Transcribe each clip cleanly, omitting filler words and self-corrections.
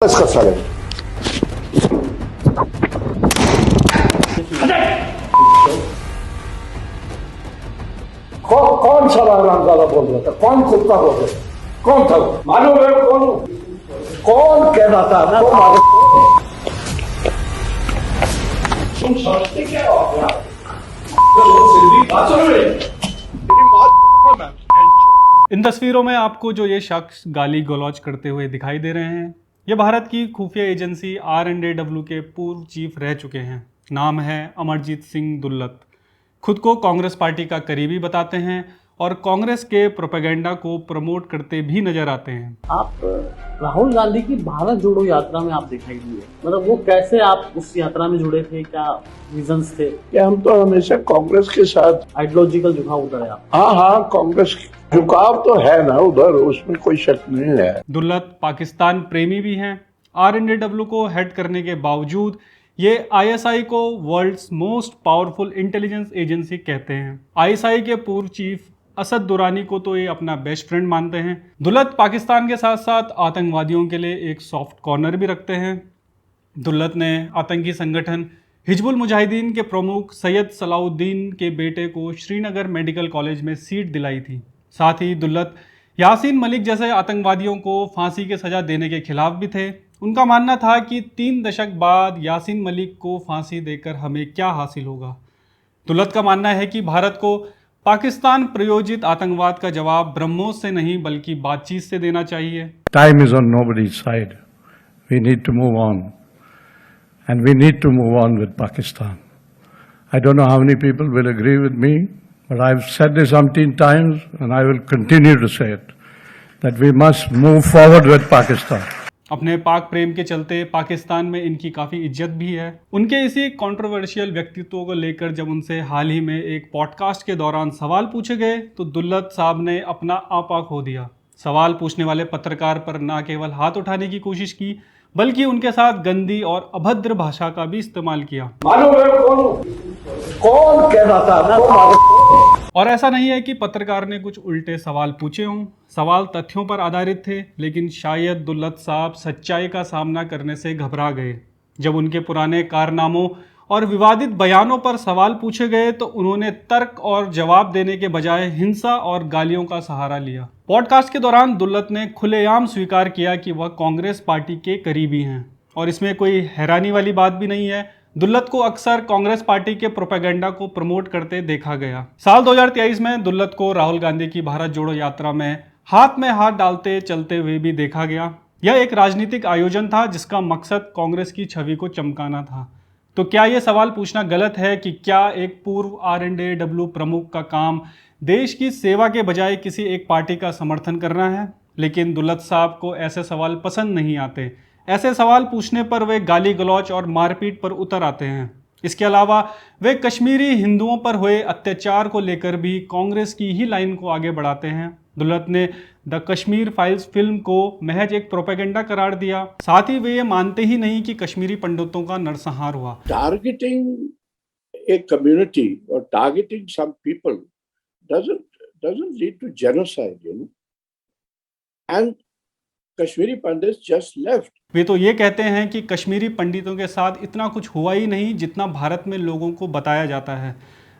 वापस कर साले। कौन सा हरामजादा बोल रहा था? कौन कुत्ता बोल रहा था? कौन था? मालूम है कौन कह रहा था ना? तुम समझते क्या हो आप? इन तस्वीरों में आपको जो ये शख्स गाली गलौज करते हुए दिखाई दे रहे हैं, ये भारत की खुफिया एजेंसी R&AW के पूर्व चीफ रह चुके हैं। नाम है अमरजीत सिंह दुल्लत। खुद को कांग्रेस पार्टी का करीबी बताते हैं और कांग्रेस के प्रोपेगेंडा को प्रमोट करते भी नजर आते हैं। आप राहुल गांधी की भारत जोड़ो यात्रा में आप दिखाई दिए, मतलब वो कैसे आप उस यात्रा में जुड़े थे, क्या रीजंस थे? क्या हम तो हमेशा कांग्रेस के साथ। आइडियोलॉजिकल झुकाव उधर है आप? हाँ, कांग्रेस झुकाव तो है ना उधर, उसमें कोई शक नहीं है। दुल्लत पाकिस्तान प्रेमी भी हैं। R&AW को हेड करने के बावजूद ये ISI को world's most powerful intelligence agency कहते हैं। ISI के पूर्व चीफ असद दुरानी को तो ये अपना बेस्ट फ्रेंड मानते हैं। दुल्लत पाकिस्तान के साथ साथ आतंकवादियों के लिए एक सॉफ्ट कॉर्नर भी रखते हैं। दुल्लत ने आतंकी संगठन हिजबुल मुजाहिदीन के प्रमुख सैयद सलाउद्दीन के बेटे को श्रीनगर मेडिकल कॉलेज में सीट दिलाई थी। साथ ही दुल्लत यासीन मलिक जैसे आतंकवादियों को फांसी की सजा देने के खिलाफ भी थे। उनका मानना था कि 3 दशक बाद यासीन मलिक को फांसी देकर हमें क्या हासिल होगा। दुल्लत का मानना है कि भारत को पाकिस्तान प्रायोजित आतंकवाद का जवाब ब्रह्मोस से नहीं बल्कि बातचीत से देना चाहिए। Time is on nobody's side. We need to move on. And we need to move on with Pakistan. I don't know how many people will agree with me, but I've said this umpteen times and I will continue to say it, that we must move forward with Pakistan. अपने पाक प्रेम के चलते पाकिस्तान में इनकी काफ़ी इज्जत भी है। उनके इसी कंट्रोवर्शियल व्यक्तित्व को लेकर जब उनसे हाल ही में एक पॉडकास्ट के दौरान सवाल पूछे गए तो दुल्लत साहब ने अपना आपा खो दिया। सवाल पूछने वाले पत्रकार पर न केवल हाथ उठाने की कोशिश की बल्कि उनके साथ गंदी और अभद्र भाषा का भी इस्तेमाल किया। मालूम है कौन कह रहा था ना? और ऐसा नहीं है कि पत्रकार ने कुछ उल्टे सवाल पूछे हों। सवाल तथ्यों पर आधारित थे, लेकिन शायद दुल्लत साहब सच्चाई का सामना करने से घबरा गए। जब उनके पुराने कारनामों और विवादित बयानों पर सवाल पूछे गए तो उन्होंने तर्क और जवाब देने के बजाय हिंसा और गालियों का सहारा लिया। पॉडकास्ट के दौरान दुल्लत ने खुलेआम स्वीकार किया कि वह कांग्रेस पार्टी के करीबी हैं और इसमें कोई हैरानी वाली बात भी नहीं है। दुल्लत को अक्सर कांग्रेस पार्टी के प्रोपेगेंडा को प्रमोट करते देखा गया। साल 2023 में दुल्लत को राहुल गांधी की भारत जोड़ो यात्रा में हाथ में हाथ डालते चलते हुए भी देखा गया। यह एक राजनीतिक आयोजन था जिसका मकसद कांग्रेस की छवि को चमकाना था। तो क्या यह सवाल पूछना गलत है कि क्या एक पूर्व R&AW प्रमुख का काम देश की सेवा के बजाय किसी एक पार्टी का समर्थन करना है? लेकिन दुल्लत साहब को ऐसे सवाल पसंद नहीं आते। ऐसे सवाल पूछने पर वे गाली गलौज और मारपीट पर उतर आते हैं। इसके अलावा वे कश्मीरी हिंदुओं पर हुए अत्याचार को लेकर भी कांग्रेस की ही लाइन को आगे बढ़ाते हैं। दुल्लत ने द कश्मीर फाइल्स फिल्म को महज एक प्रोपेगेंडा करार दिया। साथ ही वे ये मानते ही नहीं कि कश्मीरी पंडितों का नरसंहार हुआ। टारगेटिंग ए कम्युनिटी और targeting some people doesn't lead to genocide, you know. And Kashmiri Pandit just left. वे तो ये कहते हैं कि कश्मीरी पंडितों के साथ इतना कुछ हुआ ही नहीं जितना भारत में लोगों को बताया जाता है।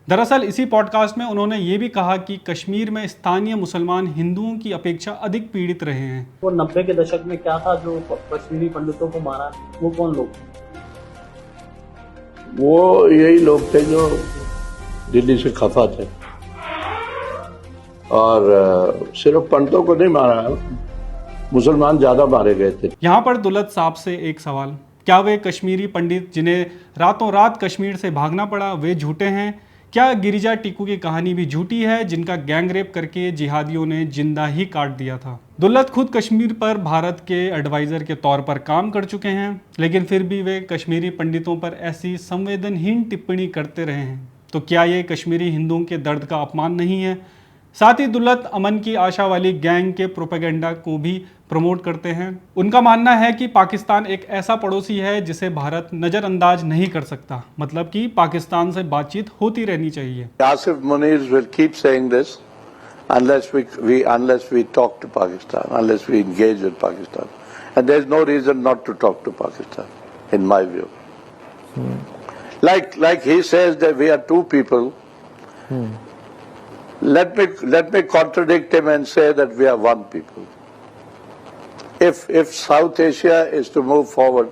दरअसल इसी पॉडकास्ट में उन्होंने ये भी कहा कि कश्मीर में स्थानीय मुसलमान हिंदुओं की अपेक्षा अधिक पीड़ित रहे हैं। वो 90 के दशक में क्या था जो कश्मीरी पंडितों को मारा? वो कौन लोग? वो यही लोग थे जो दिल्ली से खफा थे और सिर्फ पंडितों को नहीं मारा, मुसलमान ज्यादा मारे गए थे। यहाँ पर दुल्लत साहब से एक सवाल, क्या वे कश्मीरी पंडित जिन्हें रातों रात कश्मीर से भागना पड़ा वे झूठे हैं? क्या गिरिजा टिक्कू की कहानी भी झूठी है जिनका गैंग रेप करके जिहादियों ने जिंदा ही काट दिया था? दुल्लत खुद कश्मीर पर भारत के एडवाइजर के तौर पर काम कर चुके हैं, लेकिन फिर भी वे कश्मीरी पंडितों पर ऐसी संवेदनहीन टिप्पणी करते रहे हैं। तो क्या ये कश्मीरी हिंदुओं के दर्द का अपमान नहीं है? साथ ही दुल्लत अमन की आशा वाली गैंग के प्रोपेगेंडा को भी प्रमोट करते हैं। उनका मानना है कि पाकिस्तान एक ऐसा पड़ोसी है जिसे भारत नजरअंदाज नहीं कर सकता, मतलब कि पाकिस्तान से बातचीत होती रहनी चाहिए। Asif Munir will keep saying this unless we talk to Pakistan, unless we engage with Pakistan. And there's no reason not to talk to Pakistan, in my view. Like he says that we are two people. Let me contradict him and say that we are one people. If South Asia is to move forward,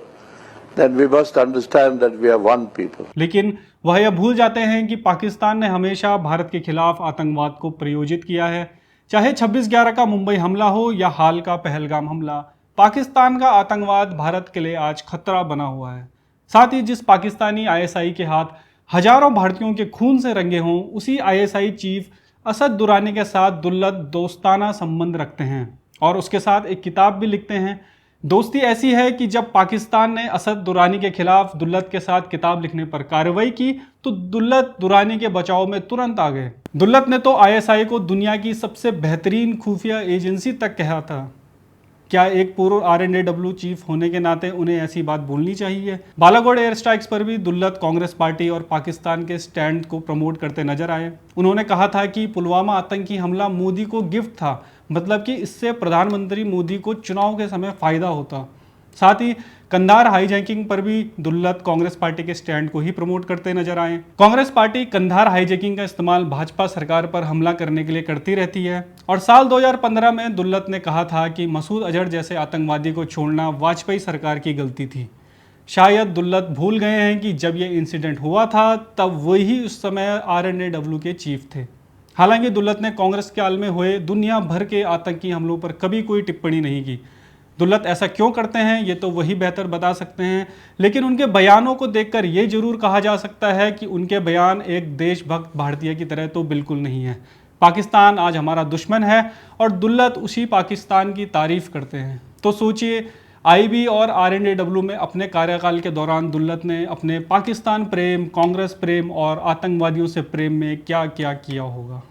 then we must understand that we are one people. लेकिन वह यह भूल जाते हैं कि पाकिस्तान ने हमेशा भारत के खिलाफ आतंकवाद को प्रयोजित किया है। चाहे 26/11 का मुंबई हमला हो या हाल का पहलगाम हमला, पाकिस्तान का आतंकवाद भारत के लिए आज खतरा बना हुआ है। साथ ही जिस पाकिस्तानी ISI के हाथ हजारों भारतीयों के खून से रंगे हों, उसी ISI चीफ असद दुरानी के साथ दुल्लत दोस्ताना संबंध रखते हैं और उसके साथ एक किताब भी लिखते हैं। दोस्ती ऐसी है कि जब पाकिस्तान ने असद दुरानी के खिलाफ दुल्लत के साथ किताब लिखने पर कार्रवाई की तो दुल्लत दुरानी के बचाव में तुरंत आ गए। दुल्लत ने तो ISI को दुनिया की सबसे बेहतरीन खुफिया एजेंसी तक कहा था। क्या एक पूर्व RNAW चीफ होने के नाते उन्हें ऐसी बात बोलनी चाहिए? बालाकोट एयर स्ट्राइक्स पर भी दुल्लत कांग्रेस पार्टी और पाकिस्तान के स्टैंड को प्रमोट करते नजर आए। उन्होंने कहा था कि पुलवामा आतंकी हमला मोदी को गिफ्ट था, मतलब कि इससे प्रधानमंत्री मोदी को चुनाव के समय फायदा होता। साथ ही कंधार हाईजैकिंग पर भी दुल्लत कांग्रेस पार्टी के स्टैंड को ही प्रमोट करते नजर आए। कांग्रेस पार्टी कंधार हाईजैकिंग का इस्तेमाल भाजपा सरकार पर हमला करने के लिए करती रहती है और साल 2015 में दुल्लत ने कहा था कि मसूद अजहर जैसे आतंकवादी को छोड़ना वाजपेयी सरकार की गलती थी। शायद दुल्लत भूल गए हैं कि जब ये इंसिडेंट हुआ था तब वही उस समय RNAW के चीफ थे। हालांकि दुल्लत ने कांग्रेस काल में हुए दुनिया भर के आतंकी हमलों पर कभी कोई टिप्पणी नहीं की। दुल्लत ऐसा क्यों करते हैं ये तो वही बेहतर बता सकते हैं, लेकिन उनके बयानों को देखकर ये जरूर कहा जा सकता है कि उनके बयान एक देशभक्त भारतीय की तरह तो बिल्कुल नहीं है। पाकिस्तान आज हमारा दुश्मन है और दुल्लत उसी पाकिस्तान की तारीफ करते हैं। तो सोचिए IB और RNAW में अपने कार्यकाल के दौरान दुल्लत ने अपने पाकिस्तान प्रेम, कांग्रेस प्रेम और आतंकवादियों से प्रेम में क्या क्या किया होगा।